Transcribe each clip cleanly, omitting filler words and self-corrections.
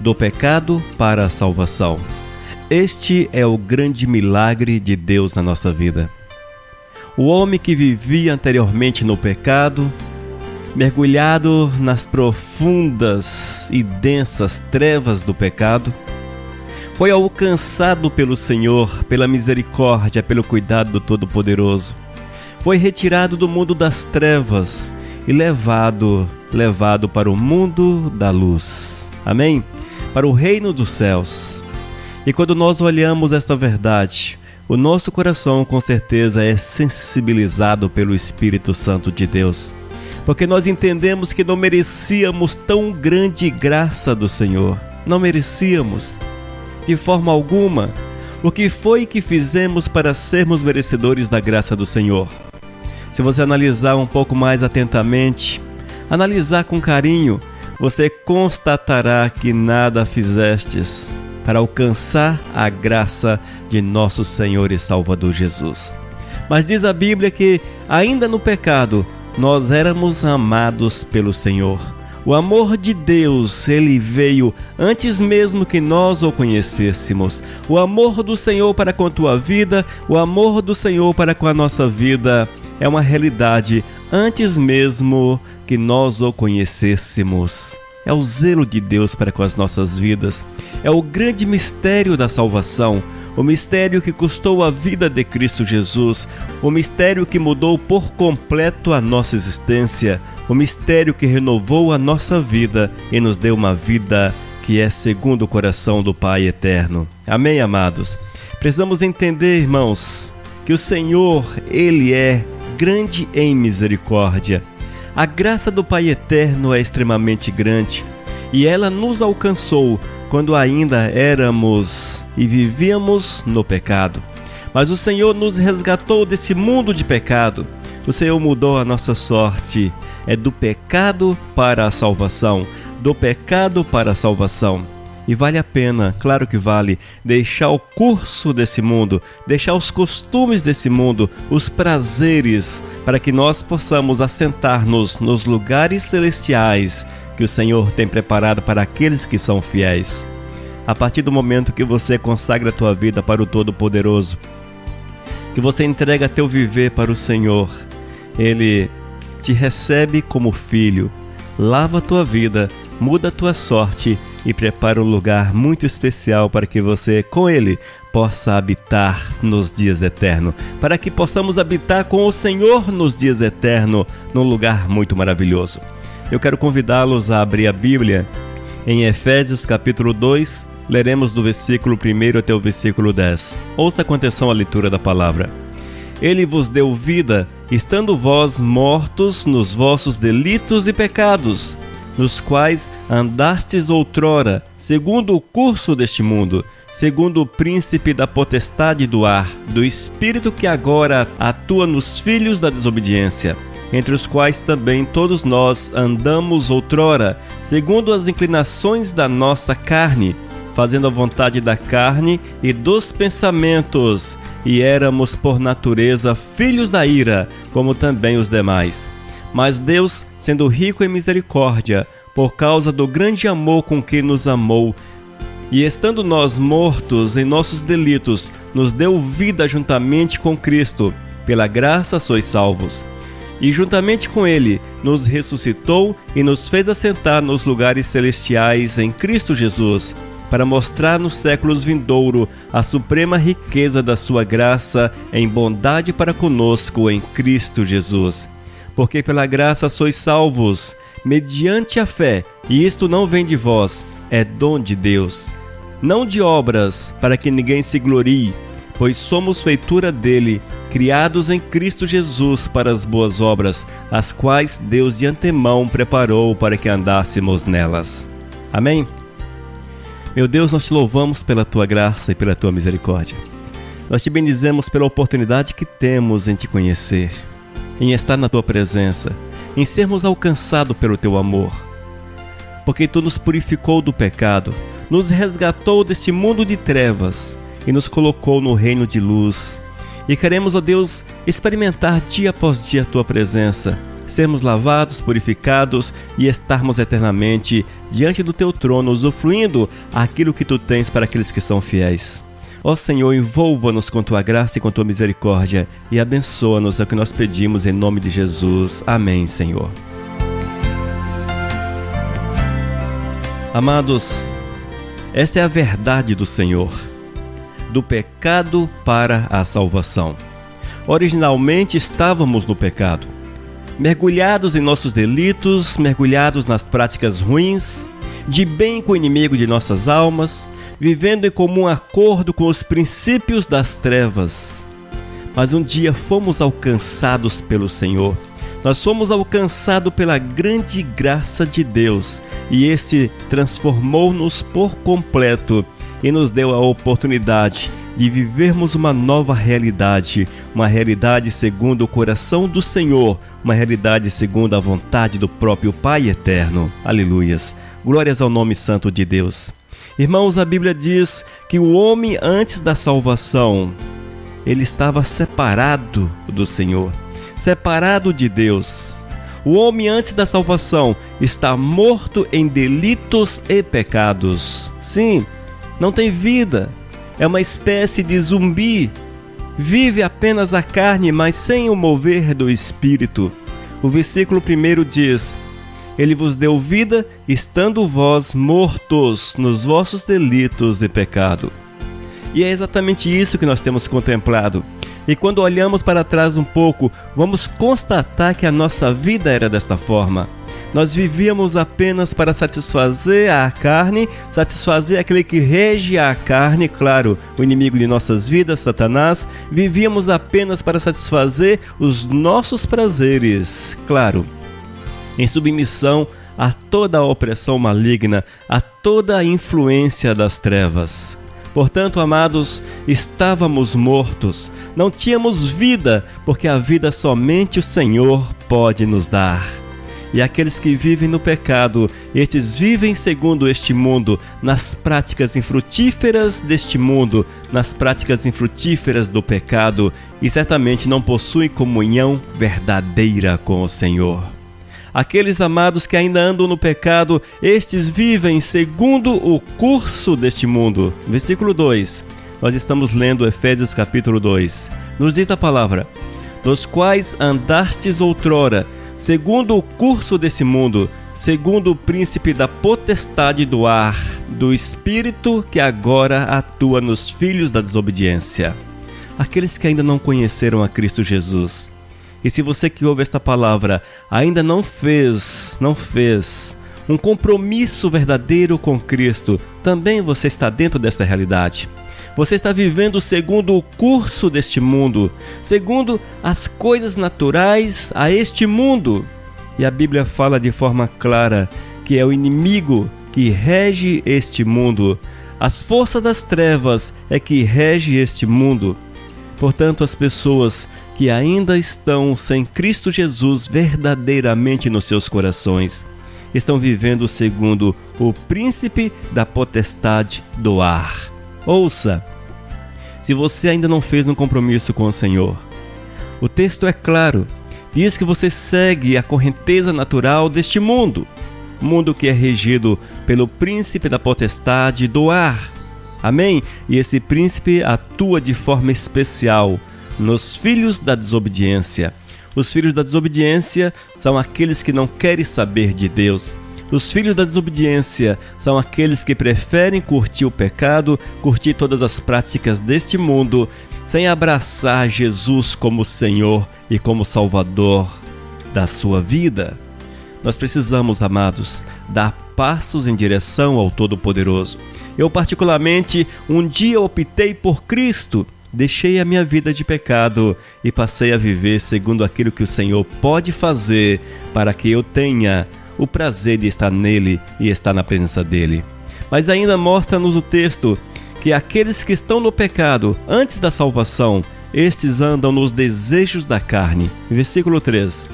do pecado para a salvação. Este é o grande milagre de Deus na nossa vida. O homem que vivia anteriormente no pecado, mergulhado nas profundas e densas trevas do pecado, foi alcançado pelo Senhor, pela misericórdia, pelo cuidado do Todo-Poderoso. Foi retirado do mundo das trevas e levado para o mundo da luz. Amém? Para o reino dos céus. E quando nós olhamos esta verdade, o nosso coração com certeza é sensibilizado pelo Espírito Santo de Deus. Porque nós entendemos que não merecíamos tão grande graça do Senhor. Não merecíamos, de forma alguma. O que foi que fizemos para sermos merecedores da graça do Senhor? Se você analisar um pouco mais atentamente, analisar com carinho, você constatará que nada fizestes para alcançar a graça de nosso Senhor e Salvador Jesus. Mas diz a Bíblia que, ainda no pecado, nós éramos amados pelo Senhor. O amor de Deus, Ele veio antes mesmo que nós o conhecêssemos. O amor do Senhor para com a tua vida, o amor do Senhor para com a nossa vida é uma realidade antes mesmo que nós o conhecêssemos. É o zelo de Deus para com as nossas vidas. É o grande mistério da salvação, o mistério que custou a vida de Cristo Jesus, o mistério que mudou por completo a nossa existência, o mistério que renovou a nossa vida e nos deu uma vida que é segundo o coração do Pai eterno. Amém, amados? Precisamos entender, irmãos, que o Senhor, Ele é grande em misericórdia. A graça do Pai eterno é extremamente grande e ela nos alcançou quando ainda éramos e vivíamos no pecado. Mas o Senhor nos resgatou desse mundo de pecado. O Senhor mudou a nossa sorte. É do pecado para a salvação. Do pecado para a salvação. E vale a pena, claro que vale, deixar o curso desse mundo, deixar os costumes desse mundo, os prazeres, para que nós possamos assentar-nos nos lugares celestiais que o Senhor tem preparado para aqueles que são fiéis. A partir do momento que você consagra a tua vida para o Todo-Poderoso, que você entrega teu viver para o Senhor, Ele te recebe como filho, lava a tua vida, muda a tua sorte e prepara um lugar muito especial para que você, com Ele, possa habitar nos dias eternos. Para que possamos habitar com o Senhor nos dias eternos, num lugar muito maravilhoso. Eu quero convidá-los a abrir a Bíblia em Efésios capítulo 2, leremos do versículo 1 até o versículo 10. Ouça com atenção a leitura da palavra. Ele vos deu vida, estando vós mortos nos vossos delitos e pecados, nos quais andastes outrora, segundo o curso deste mundo, segundo o príncipe da potestade do ar, do espírito que agora atua nos filhos da desobediência, entre os quais também todos nós andamos outrora, segundo as inclinações da nossa carne, fazendo a vontade da carne e dos pensamentos, e éramos por natureza filhos da ira, como também os demais. Mas Deus, sendo rico em misericórdia, por causa do grande amor com que nos amou, e estando nós mortos em nossos delitos, nos deu vida juntamente com Cristo. Pela graça sois salvos. E juntamente com Ele nos ressuscitou e nos fez assentar nos lugares celestiais em Cristo Jesus, para mostrar nos séculos vindouros a suprema riqueza da sua graça em bondade para conosco em Cristo Jesus. Porque pela graça sois salvos, mediante a fé, e isto não vem de vós, é dom de Deus. Não de obras, para que ninguém se glorie, pois somos feitura dele, criados em Cristo Jesus para as boas obras, as quais Deus de antemão preparou para que andássemos nelas. Amém? Meu Deus, nós te louvamos pela tua graça e pela tua misericórdia. Nós te bendizemos pela oportunidade que temos em te conhecer, em estar na tua presença, em sermos alcançados pelo teu amor. Porque tu nos purificou do pecado, nos resgatou deste mundo de trevas e nos colocou no reino de luz. E queremos, ó Deus, experimentar dia após dia a tua presença, sermos lavados, purificados e estarmos eternamente diante do Teu trono, usufruindo aquilo que Tu tens para aqueles que são fiéis. Ó Senhor, envolva-nos com Tua graça e com Tua misericórdia e abençoa-nos, é o que nós pedimos em nome de Jesus. Amém, Senhor. Amados, esta é a verdade do Senhor, do pecado para a salvação. Originalmente estávamos no pecado, mergulhados em nossos delitos, mergulhados nas práticas ruins, de bem com o inimigo de nossas almas, vivendo em comum acordo com os princípios das trevas. Mas um dia fomos alcançados pelo Senhor. Nós fomos alcançados pela grande graça de Deus e esse transformou-nos por completo e nos deu a oportunidade de vivermos uma nova realidade, uma realidade segundo o coração do Senhor, uma realidade segundo a vontade do próprio Pai eterno. Aleluias! Glórias ao nome santo de Deus. Irmãos, a Bíblia diz que o homem antes da salvação, ele estava separado do Senhor, separado de Deus. O homem antes da salvação está morto em delitos e pecados. Sim, não tem vida, é uma espécie de zumbi. Vive apenas a carne, mas sem o mover do Espírito. O versículo 1 diz: Ele vos deu vida, estando vós mortos nos vossos delitos e pecado. E é exatamente isso que nós temos contemplado. E quando olhamos para trás um pouco, vamos constatar que a nossa vida era desta forma. Nós vivíamos apenas para satisfazer a carne, satisfazer aquele que rege a carne, claro, o inimigo de nossas vidas, Satanás. Vivíamos apenas para satisfazer os nossos prazeres, claro, em submissão a toda a opressão maligna, a toda a influência das trevas. Portanto, amados, estávamos mortos, não tínhamos vida, porque a vida somente o Senhor pode nos dar. E aqueles que vivem no pecado, estes vivem segundo este mundo, nas práticas infrutíferas deste mundo, nas práticas infrutíferas do pecado, e certamente não possuem comunhão verdadeira com o Senhor. Aqueles amados que ainda andam no pecado, estes vivem segundo o curso deste mundo. Versículo 2, nós estamos lendo Efésios capítulo 2. Nos diz a palavra: Nos quais andastes outrora, segundo o curso desse mundo, segundo o príncipe da potestade do ar, do espírito que agora atua nos filhos da desobediência. Aqueles que ainda não conheceram a Cristo Jesus. E se você que ouve esta palavra ainda não fez um compromisso verdadeiro com Cristo, também você está dentro dessa realidade. Você está vivendo segundo o curso deste mundo, segundo as coisas naturais a este mundo. E a Bíblia fala de forma clara que é o inimigo que rege este mundo. As forças das trevas é que rege este mundo. Portanto, as pessoas que ainda estão sem Cristo Jesus verdadeiramente nos seus corações, estão vivendo segundo o príncipe da potestade do ar. Ouça, se você ainda não fez um compromisso com o Senhor, o texto é claro, diz que você segue a correnteza natural deste mundo, mundo que é regido pelo príncipe da potestade do ar. Amém? E esse príncipe atua de forma especial nos filhos da desobediência. Os filhos da desobediência são aqueles que não querem saber de Deus. Os filhos da desobediência são aqueles que preferem curtir o pecado, curtir todas as práticas deste mundo, sem abraçar Jesus como Senhor e como Salvador da sua vida. Nós precisamos, amados, dar passos em direção ao Todo-Poderoso. Eu, particularmente, um dia optei por Cristo, deixei a minha vida de pecado e passei a viver segundo aquilo que o Senhor pode fazer para que eu tenha o prazer de estar nele e estar na presença dele. Mas ainda mostra-nos o texto que aqueles que estão no pecado antes da salvação, estes andam nos desejos da carne. Versículo 3.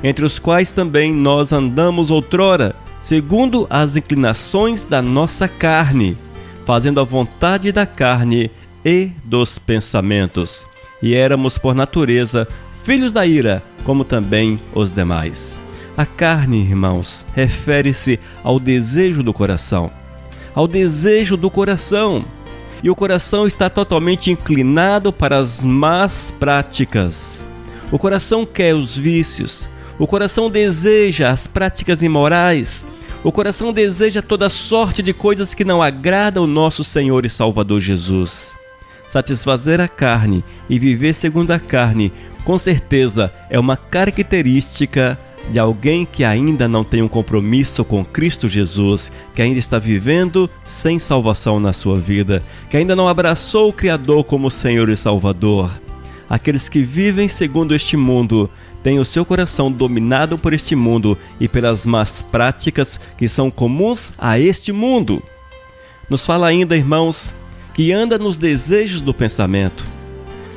Entre os quais também nós andamos outrora, segundo as inclinações da nossa carne, fazendo a vontade da carne e dos pensamentos. E éramos por natureza filhos da ira, como também os demais. A carne, irmãos, refere-se ao desejo do coração. Ao desejo do coração. E o coração está totalmente inclinado para as más práticas. O coração quer os vícios. O coração deseja as práticas imorais. O coração deseja toda sorte de coisas que não agradam o nosso Senhor e Salvador Jesus. Satisfazer a carne e viver segundo a carne, com certeza, é uma característica de alguém que ainda não tem um compromisso com Cristo Jesus, que ainda está vivendo sem salvação na sua vida, que ainda não abraçou o Criador como Senhor e Salvador. Aqueles que vivem segundo este mundo têm o seu coração dominado por este mundo e pelas más práticas que são comuns a este mundo. Nos fala ainda, irmãos, que anda nos desejos do pensamento.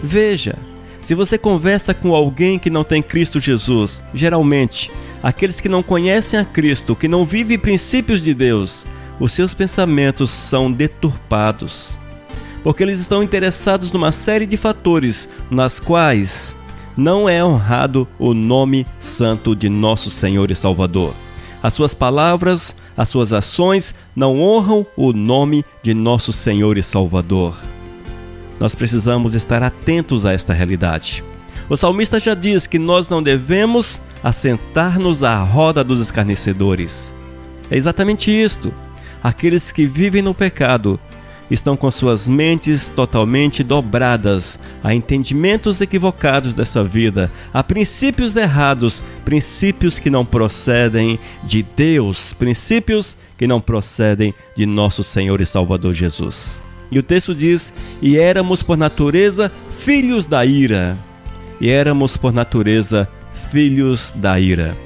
Veja, se você conversa com alguém que não tem Cristo Jesus, geralmente, aqueles que não conhecem a Cristo, que não vivem princípios de Deus, os seus pensamentos são deturpados, porque eles estão interessados numa série de fatores nas quais não é honrado o nome santo de nosso Senhor e Salvador. As suas palavras, as suas ações não honram o nome de nosso Senhor e Salvador. Nós precisamos estar atentos a esta realidade. O salmista já diz que nós não devemos assentar-nos à roda dos escarnecedores. É exatamente isto. Aqueles que vivem no pecado estão com suas mentes totalmente dobradas a entendimentos equivocados dessa vida, a princípios errados, princípios que não procedem de Deus, princípios que não procedem de nosso Senhor e Salvador Jesus. E o texto diz: e éramos por natureza filhos da ira. E éramos por natureza filhos da ira.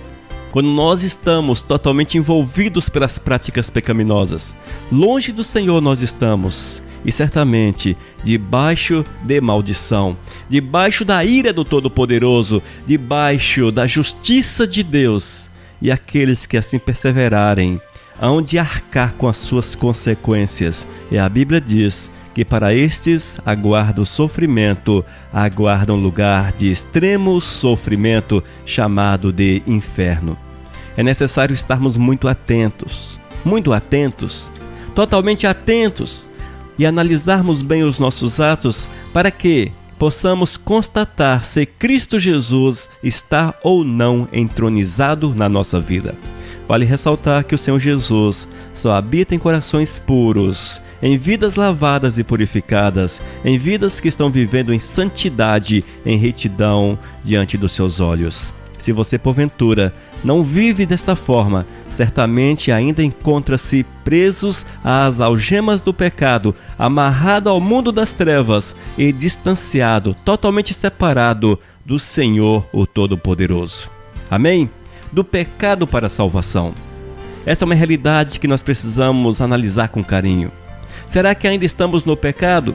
Quando nós estamos totalmente envolvidos pelas práticas pecaminosas, longe do Senhor nós estamos, e certamente debaixo de maldição, debaixo da ira do Todo-Poderoso, debaixo da justiça de Deus. E aqueles que assim perseverarem hão de arcar com as suas consequências. E a Bíblia diz que para estes aguarda o sofrimento, aguarda um lugar de extremo sofrimento chamado de inferno. É necessário estarmos muito atentos, totalmente atentos, e analisarmos bem os nossos atos para que possamos constatar se Cristo Jesus está ou não entronizado na nossa vida. Vale ressaltar que o Senhor Jesus só habita em corações puros, em vidas lavadas e purificadas, em vidas que estão vivendo em santidade, em retidão diante dos seus olhos. Se você, porventura, não vive desta forma, certamente ainda encontra-se presos às algemas do pecado, amarrado ao mundo das trevas e distanciado, totalmente separado do Senhor, o Todo-Poderoso. Amém? Do pecado para a salvação. Essa é uma realidade que nós precisamos analisar com carinho. Será que ainda estamos no pecado?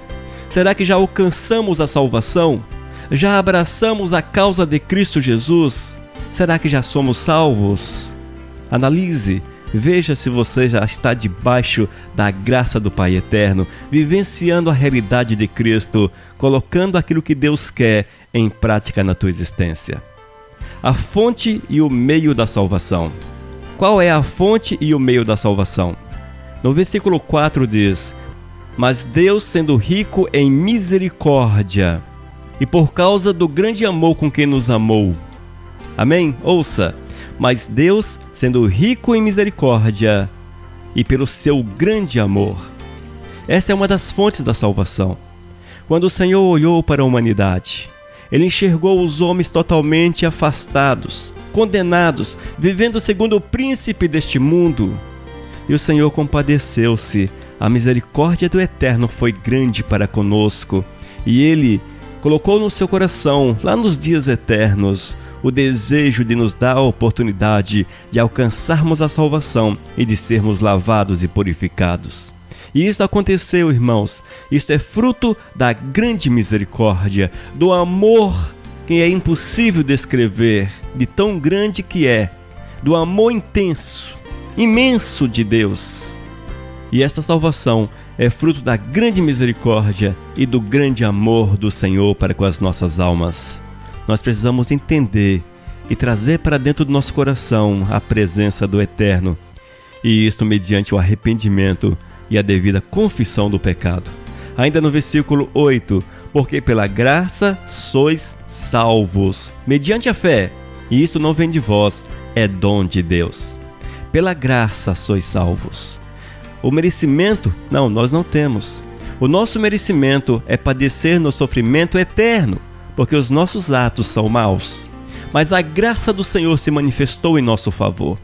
Será que já alcançamos a salvação? Já abraçamos a causa de Cristo Jesus? Será que já somos salvos? Analise, veja se você já está debaixo da graça do Pai Eterno, vivenciando a realidade de Cristo, colocando aquilo que Deus quer em prática na tua existência. A fonte e o meio da salvação. Qual é a fonte e o meio da salvação? No versículo 4 diz: mas Deus, sendo rico em misericórdia, e por causa do grande amor com que nos amou. Amém? Ouça, mas Deus, sendo rico em misericórdia, e pelo seu grande amor. Essa é uma das fontes da salvação. Quando o Senhor olhou para a humanidade, Ele enxergou os homens totalmente afastados, condenados, vivendo segundo o príncipe deste mundo. E o Senhor compadeceu-se. A misericórdia do Eterno foi grande para conosco. E Ele colocou no seu coração, lá nos dias eternos, o desejo de nos dar a oportunidade de alcançarmos a salvação e de sermos lavados e purificados. E isso aconteceu, irmãos. Isto é fruto da grande misericórdia, do amor que é impossível descrever, de tão grande que é, do amor intenso, imenso de Deus. E esta salvação é fruto da grande misericórdia e do grande amor do Senhor para com as nossas almas. Nós precisamos entender e trazer para dentro do nosso coração a presença do Eterno. E isto mediante o arrependimento e a devida confissão do pecado. Ainda no versículo 8, porque pela graça sois salvos, mediante a fé, e isto não vem de vós, é dom de Deus. Pela graça sois salvos. O merecimento, não, nós não temos. O nosso merecimento é padecer no sofrimento eterno, porque os nossos atos são maus. Mas a graça do Senhor se manifestou em nosso favor.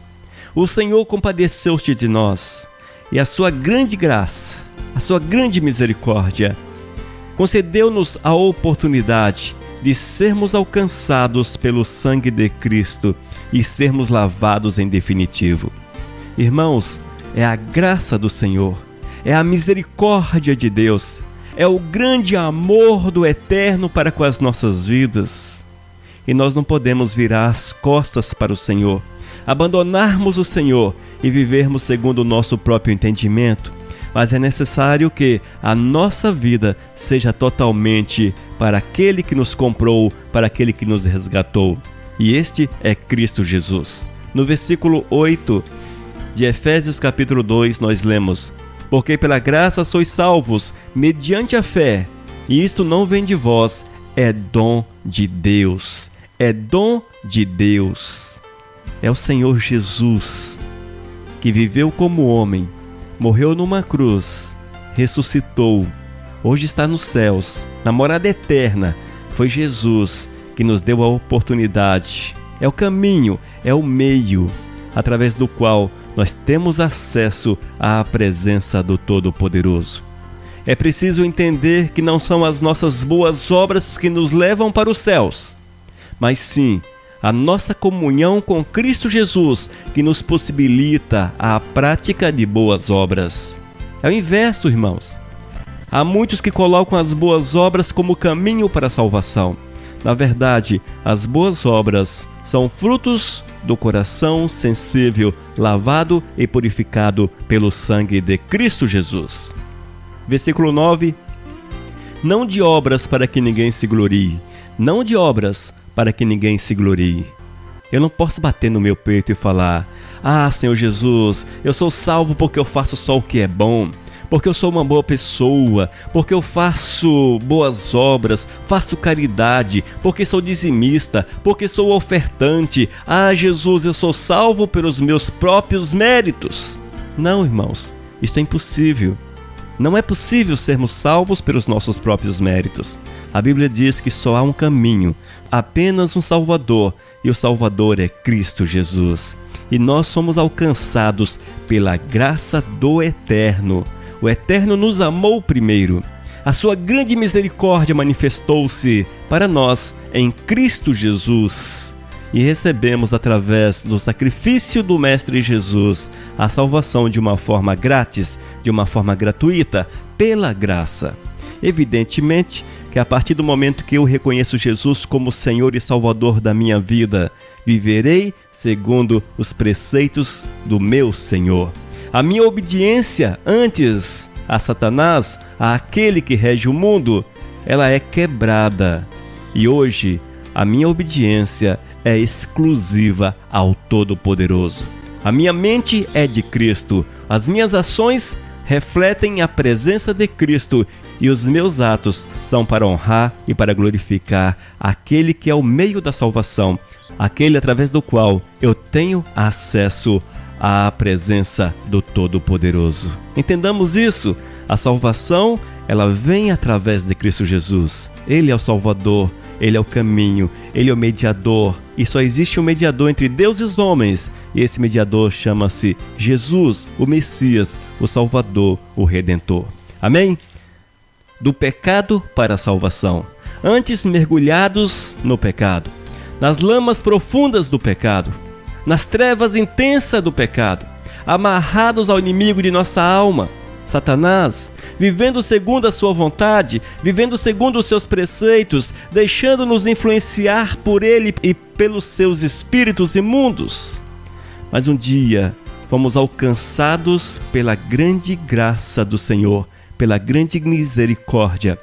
O Senhor compadeceu-se de nós, e a sua grande graça, a sua grande misericórdia, concedeu-nos a oportunidade de sermos alcançados pelo sangue de Cristo e sermos lavados em definitivo. Irmãos, é a graça do Senhor, é a misericórdia de Deus, é o grande amor do Eterno para com as nossas vidas. E nós não podemos virar as costas para o Senhor, abandonarmos o Senhor e vivermos segundo o nosso próprio entendimento, mas é necessário que a nossa vida seja totalmente para aquele que nos comprou, para aquele que nos resgatou. E este é Cristo Jesus. No versículo 8 de Efésios capítulo 2 nós lemos: porque pela graça sois salvos, mediante a fé, e isto não vem de vós, é dom de Deus. É dom de Deus. É o Senhor Jesus, que viveu como homem, morreu numa cruz, ressuscitou, hoje está nos céus, na morada eterna. Foi Jesus que nos deu a oportunidade. É o caminho, é o meio, através do qual nós temos acesso à presença do Todo-Poderoso. É preciso entender que não são as nossas boas obras que nos levam para os céus, mas sim a nossa comunhão com Cristo Jesus que nos possibilita a prática de boas obras. É o inverso, irmãos. Há muitos que colocam as boas obras como caminho para a salvação. Na verdade, as boas obras são frutos do coração sensível, lavado e purificado pelo sangue de Cristo Jesus. Versículo 9. Não de obras para que ninguém se glorie, não de obras para que ninguém se glorie. Eu não posso bater no meu peito e falar: ah, Senhor Jesus, eu sou salvo porque eu faço só o que é bom, porque eu sou uma boa pessoa, porque eu faço boas obras, faço caridade, porque sou dizimista, porque sou ofertante. Ah, Jesus, eu sou salvo pelos meus próprios méritos. Não, irmãos, isto é impossível. Não é possível sermos salvos pelos nossos próprios méritos. A Bíblia diz que só há um caminho, apenas um Salvador, e o Salvador é Cristo Jesus. E nós somos alcançados pela graça do Eterno. O Eterno nos amou primeiro. A sua grande misericórdia manifestou-se para nós em Cristo Jesus. E recebemos através do sacrifício do Mestre Jesus a salvação de uma forma grátis, de uma forma gratuita, pela graça. Evidentemente que a partir do momento que eu reconheço Jesus como Senhor e Salvador da minha vida, viverei segundo os preceitos do meu Senhor. A minha obediência antes a Satanás, àquele que rege o mundo, ela é quebrada. E hoje a minha obediência é exclusiva ao Todo-Poderoso. A minha mente é de Cristo, as minhas ações refletem a presença de Cristo e os meus atos são para honrar e para glorificar aquele que é o meio da salvação, aquele através do qual eu tenho acesso à presença do Todo-Poderoso. Entendamos isso. A salvação, ela vem através de Cristo Jesus. Ele é o Salvador, Ele é o caminho, Ele é o mediador. E só existe um mediador entre Deus e os homens. E esse mediador chama-se Jesus, o Messias, o Salvador, o Redentor. Amém? Do pecado para a salvação. Antes mergulhados no pecado, nas lamas profundas do pecado, nas trevas intensas do pecado, amarrados ao inimigo de nossa alma, Satanás, vivendo segundo a sua vontade, vivendo segundo os seus preceitos, deixando-nos influenciar por ele e pelos seus espíritos imundos. Mas um dia fomos alcançados pela grande graça do Senhor, pela grande misericórdia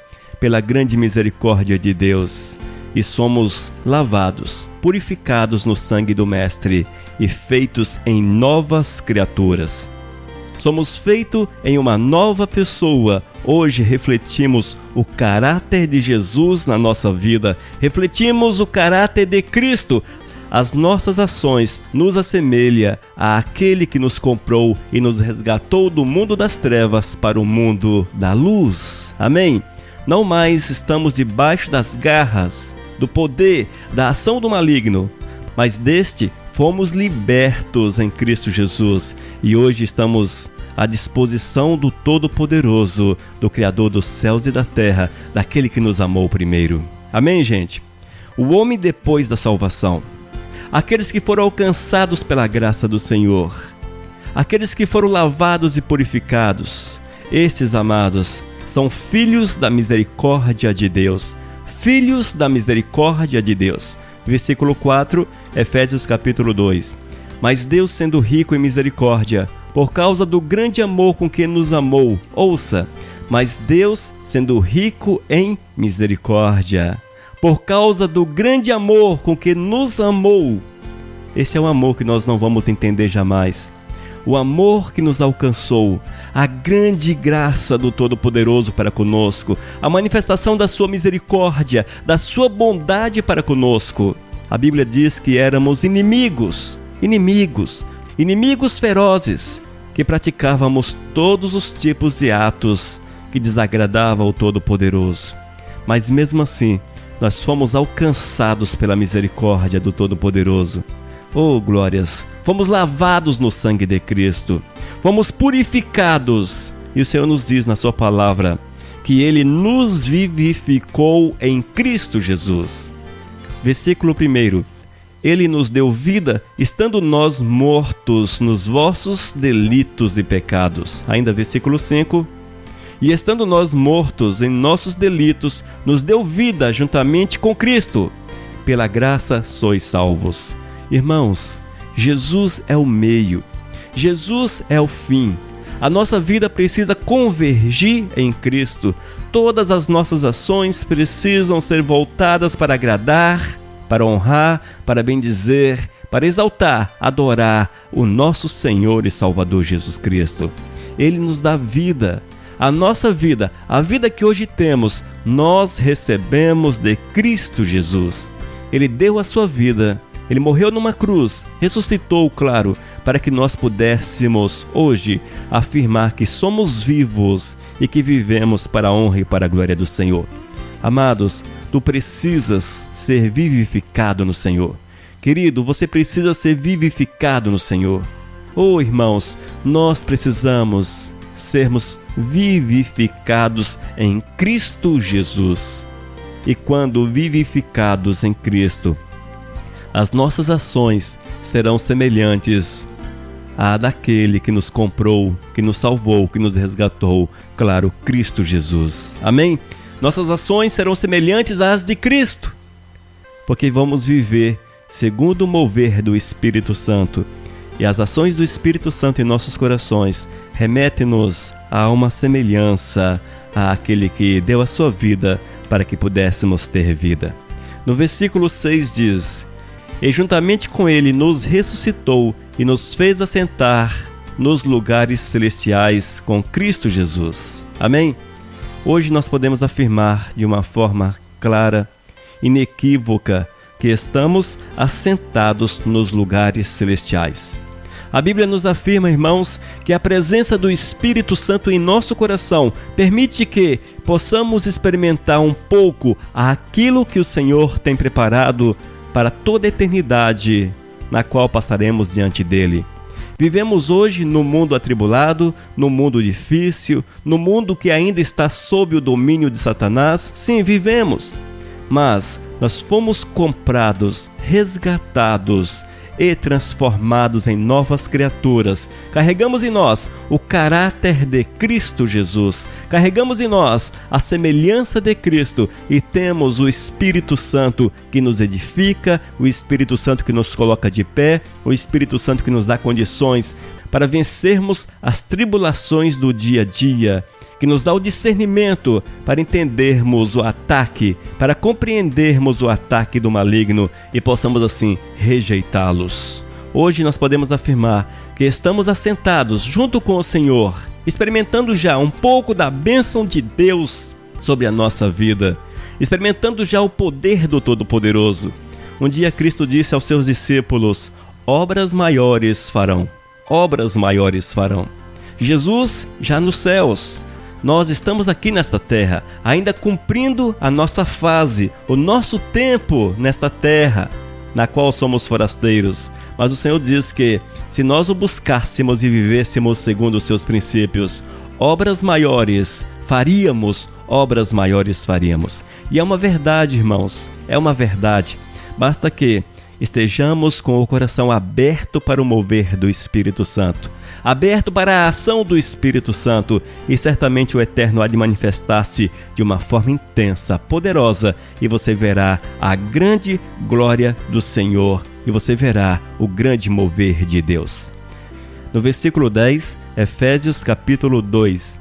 de Deus, e somos lavados, purificados no sangue do Mestre e feitos em novas criaturas. Somos feitos em uma nova pessoa. Hoje refletimos o caráter de Jesus na nossa vida. Refletimos o caráter de Cristo. As nossas ações nos assemelham àquele que nos comprou e nos resgatou do mundo das trevas para o mundo da luz. Amém? Não mais estamos debaixo das garras, do poder, da ação do maligno, mas deste fomos libertos em Cristo Jesus e hoje estamos à disposição do Todo-Poderoso, do Criador dos céus e da terra, daquele que nos amou primeiro. Amém, gente? O homem depois da salvação, aqueles que foram alcançados pela graça do Senhor, aqueles que foram lavados e purificados, estes, amados, são filhos da misericórdia de Deus. Filhos da misericórdia de Deus. Versículo 4, Efésios capítulo 2. Mas Deus, sendo rico em misericórdia, por causa do grande amor com que nos amou, ouça, mas Deus, sendo rico em misericórdia, por causa do grande amor com que nos amou. Esse é um amor que nós não vamos entender jamais. O amor que nos alcançou, a grande graça do Todo-Poderoso para conosco, a manifestação da sua misericórdia, da sua bondade para conosco. A Bíblia diz que éramos inimigos ferozes, que praticávamos todos os tipos de atos que desagradavam ao Todo-Poderoso. Mas mesmo assim, nós fomos alcançados pela misericórdia do Todo-Poderoso. Oh, glórias! Fomos lavados no sangue de Cristo. Fomos purificados. E o Senhor nos diz na sua palavra que Ele nos vivificou em Cristo Jesus. Versículo 1. Ele nos deu vida, estando nós mortos nos vossos delitos e pecados. Ainda versículo 5. E estando nós mortos em nossos delitos, nos deu vida juntamente com Cristo. Pela graça sois salvos. Irmãos, Jesus é o meio, Jesus é o fim. A nossa vida precisa convergir em Cristo. Todas as nossas ações precisam ser voltadas para agradar, para honrar, para bendizer, para exaltar, adorar o nosso Senhor e Salvador Jesus Cristo. Ele nos dá vida. A nossa vida, a vida que hoje temos, nós recebemos de Cristo Jesus. Ele deu a sua vida. Ele morreu numa cruz, ressuscitou, claro, para que nós pudéssemos hoje afirmar que somos vivos e que vivemos para a honra e para a glória do Senhor. Amados, tu precisas ser vivificado no Senhor. Querido, você precisa ser vivificado no Senhor. Oh, irmãos, nós precisamos sermos vivificados em Cristo Jesus. E quando vivificados em Cristo, as nossas ações serão semelhantes à daquele que nos comprou, que nos salvou, que nos resgatou, claro, Cristo Jesus. Amém? Nossas ações serão semelhantes às de Cristo, porque vamos viver segundo o mover do Espírito Santo. E as ações do Espírito Santo em nossos corações remetem-nos a uma semelhança àquele que deu a sua vida para que pudéssemos ter vida. No versículo 6 diz: E juntamente com ele nos ressuscitou e nos fez assentar nos lugares celestiais com Cristo Jesus. Amém? Hoje nós podemos afirmar de uma forma clara, inequívoca, que estamos assentados nos lugares celestiais. A Bíblia nos afirma, irmãos, que a presença do Espírito Santo em nosso coração permite que possamos experimentar um pouco aquilo que o Senhor tem preparado para toda a eternidade, na qual passaremos diante dele. Vivemos hoje no mundo atribulado, no mundo difícil, no mundo que ainda está sob o domínio de Satanás. Sim, vivemos. Mas nós fomos comprados, resgatados e transformados em novas criaturas. Carregamos em nós o caráter de Cristo Jesus. Carregamos em nós a semelhança de Cristo e temos o Espírito Santo que nos edifica, o Espírito Santo que nos coloca de pé, o Espírito Santo que nos dá condições para vencermos as tribulações do dia a dia, que nos dá o discernimento para entendermos o ataque, para compreendermos o ataque do maligno e possamos assim rejeitá-los. Hoje nós podemos afirmar que estamos assentados junto com o Senhor, experimentando já um pouco da bênção de Deus sobre a nossa vida, experimentando já o poder do Todo-Poderoso. Um dia Cristo disse aos seus discípulos: obras maiores farão, obras maiores farão. Jesus já nos céus. Nós estamos aqui nesta terra, ainda cumprindo a nossa fase, o nosso tempo nesta terra, na qual somos forasteiros. Mas o Senhor diz que, se nós o buscássemos e vivêssemos segundo os seus princípios, obras maiores faríamos, obras maiores faríamos. E é uma verdade, irmãos, é uma verdade. Basta que estejamos com o coração aberto para o mover do Espírito Santo, aberto para a ação do Espírito Santo, e certamente o Eterno há de manifestar-se de uma forma intensa, poderosa, e você verá a grande glória do Senhor, e você verá o grande mover de Deus. No versículo 10, Efésios capítulo 2: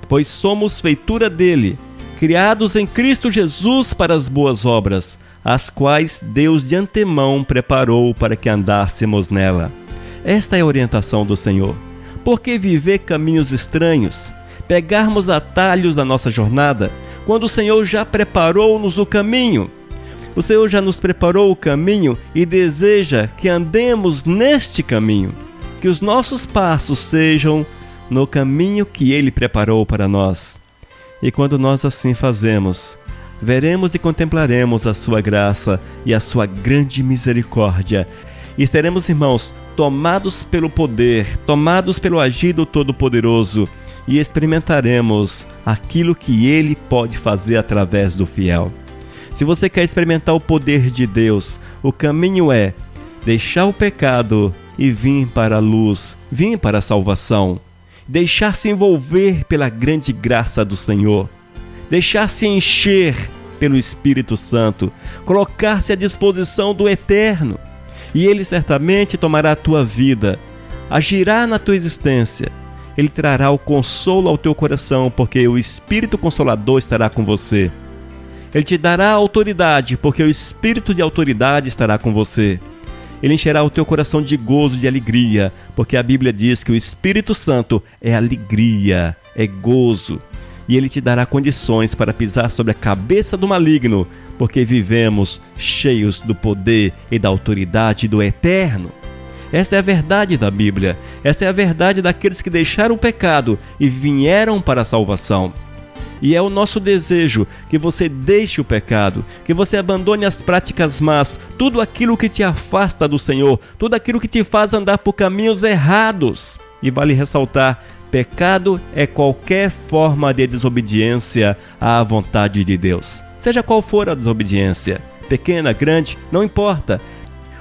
pois somos feitura dele, criados em Cristo Jesus para as boas obras, as quais Deus de antemão preparou para que andássemos nela. Esta é a orientação do Senhor. Por que viver caminhos estranhos? Pegarmos atalhos da nossa jornada, quando o Senhor já preparou-nos o caminho. O Senhor já nos preparou o caminho e deseja que andemos neste caminho, que os nossos passos sejam no caminho que Ele preparou para nós. E quando nós assim fazemos, veremos e contemplaremos a sua graça e a sua grande misericórdia. E seremos, irmãos, tomados pelo poder, tomados pelo agir do Todo-Poderoso, e experimentaremos aquilo que Ele pode fazer através do fiel. Se você quer experimentar o poder de Deus, o caminho é deixar o pecado e vir para a luz, vir para a salvação. Deixar-se envolver pela grande graça do Senhor. Deixar-se encher pelo Espírito Santo. Colocar-se à disposição do Eterno. E Ele certamente tomará a tua vida, agirá na tua existência. Ele trará o consolo ao teu coração, porque o Espírito Consolador estará com você. Ele te dará autoridade, porque o Espírito de autoridade estará com você. Ele encherá o teu coração de gozo, de alegria, porque a Bíblia diz que o Espírito Santo é alegria, é gozo. E Ele te dará condições para pisar sobre a cabeça do maligno, porque vivemos cheios do poder e da autoridade do Eterno. Essa é a verdade da Bíblia. Essa é a verdade daqueles que deixaram o pecado e vieram para a salvação. E é o nosso desejo que você deixe o pecado, que você abandone as práticas más, tudo aquilo que te afasta do Senhor, tudo aquilo que te faz andar por caminhos errados. E vale ressaltar, pecado é qualquer forma de desobediência à vontade de Deus. Seja qual for a desobediência, pequena, grande, não importa.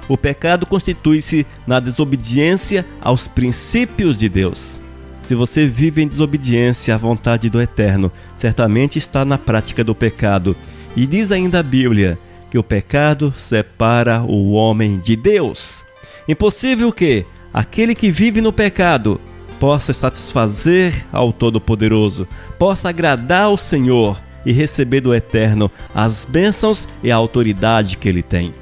O pecado constitui-se na desobediência aos princípios de Deus. Se você vive em desobediência à vontade do Eterno, certamente está na prática do pecado. E diz ainda a Bíblia que o pecado separa o homem de Deus. Impossível que aquele que vive no pecado possa satisfazer ao Todo-Poderoso, possa agradar ao Senhor e receber do Eterno as bênçãos e a autoridade que Ele tem.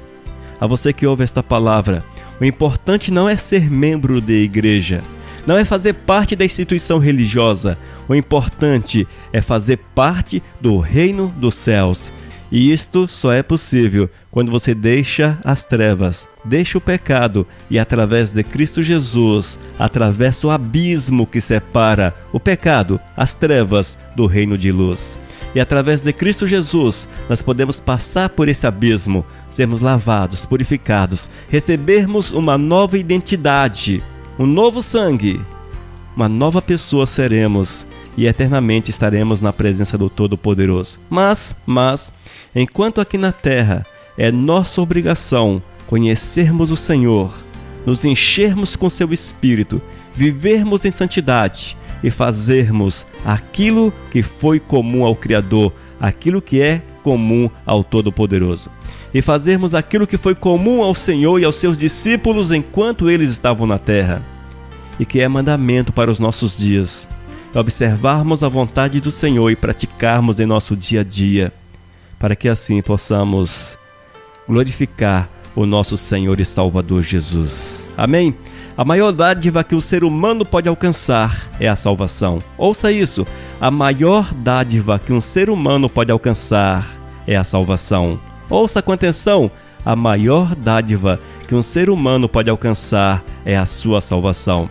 A você que ouve esta palavra, o importante não é ser membro de igreja, não é fazer parte da instituição religiosa. O importante é fazer parte do reino dos céus. E isto só é possível quando você deixa as trevas, deixa o pecado e através de Cristo Jesus, atravessa o abismo que separa o pecado, as trevas, do reino de luz. E através de Cristo Jesus, nós podemos passar por esse abismo, sermos lavados, purificados, recebermos uma nova identidade, um novo sangue, uma nova pessoa seremos e eternamente estaremos na presença do Todo-Poderoso. Mas, enquanto aqui na terra é nossa obrigação conhecermos o Senhor, nos enchermos com seu Espírito, vivermos em santidade e fazermos aquilo que foi comum ao Criador, aquilo que é comum ao Todo-Poderoso. E fazermos aquilo que foi comum ao Senhor e aos seus discípulos enquanto eles estavam na terra. e que é mandamento para os nossos dias. É observarmos a vontade do Senhor e praticarmos em nosso dia a dia, para que assim possamos glorificar o nosso Senhor e Salvador Jesus. Amém? A maior dádiva que o ser humano pode alcançar é a salvação. Ouça isso, a maior dádiva que um ser humano pode alcançar é a salvação. Ouça com atenção, a maior dádiva que um ser humano pode alcançar é a sua salvação.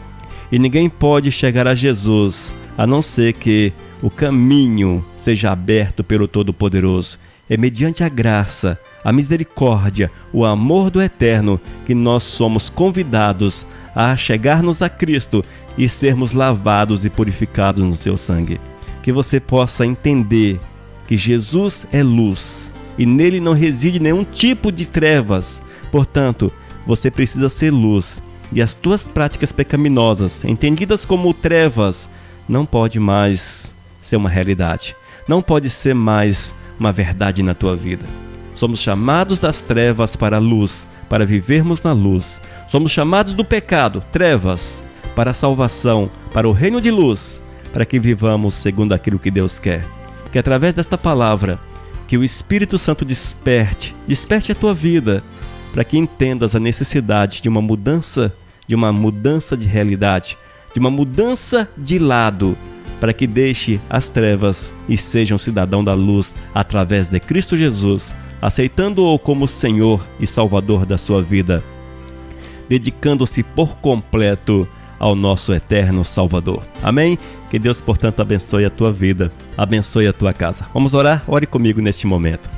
E ninguém pode chegar a Jesus a não ser que o caminho seja aberto pelo Todo-Poderoso. É mediante a graça, a misericórdia, o amor do Eterno que nós somos convidados a chegar-nos a Cristo e sermos lavados e purificados no seu sangue. Que você possa entender que Jesus é luz e nele não reside nenhum tipo de trevas. Portanto, você precisa ser luz e as tuas práticas pecaminosas, entendidas como trevas, não pode mais ser uma realidade. Não pode ser mais uma verdade na tua vida. Somos chamados das trevas para a luz, para vivermos na luz. Somos chamados do pecado, trevas, para a salvação, para o reino de luz, para que vivamos segundo aquilo que Deus quer. Que através desta palavra, que o Espírito Santo desperte a tua vida, para que entendas a necessidade de uma mudança de realidade, de uma mudança de lado, para que deixe as trevas e seja um cidadão da luz através de Cristo Jesus, aceitando-o como Senhor e Salvador da sua vida, dedicando-se por completo ao nosso eterno Salvador. Amém? Que Deus, portanto, abençoe a tua vida, abençoe a tua casa. Vamos orar? Ore comigo neste momento.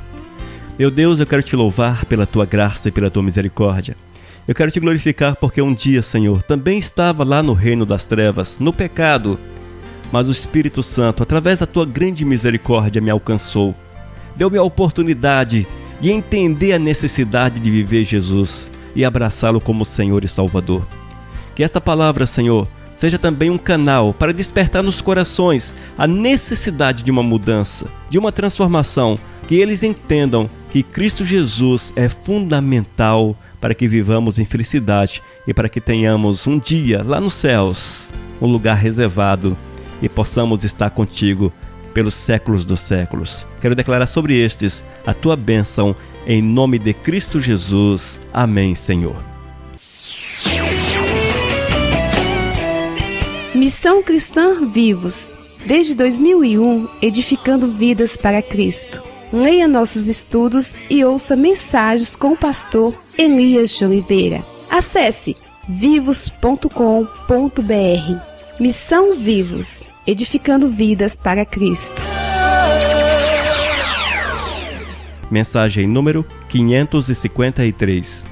Meu Deus, eu quero te louvar pela tua graça e pela tua misericórdia. Eu quero te glorificar porque um dia, Senhor, também estava lá no reino das trevas, no pecado, mas o Espírito Santo, através da tua grande misericórdia, me alcançou. Deu-me a oportunidade de entender a necessidade de viver Jesus e abraçá-lo como Senhor e Salvador. Que esta palavra, Senhor, seja também um canal para despertar nos corações a necessidade de uma mudança, de uma transformação, que eles entendam que Cristo Jesus é fundamental para que vivamos em felicidade e para que tenhamos um dia lá nos céus, um lugar reservado e possamos estar contigo pelos séculos dos séculos. Quero declarar sobre estes a tua bênção em nome de Cristo Jesus. Amém, Senhor. Missão Cristã Vivos, desde 2001, edificando vidas para Cristo. Leia nossos estudos e ouça mensagens com o pastor Elias de Oliveira. Acesse vivos.com.br. Missão Vivos, edificando vidas para Cristo. Mensagem número 553.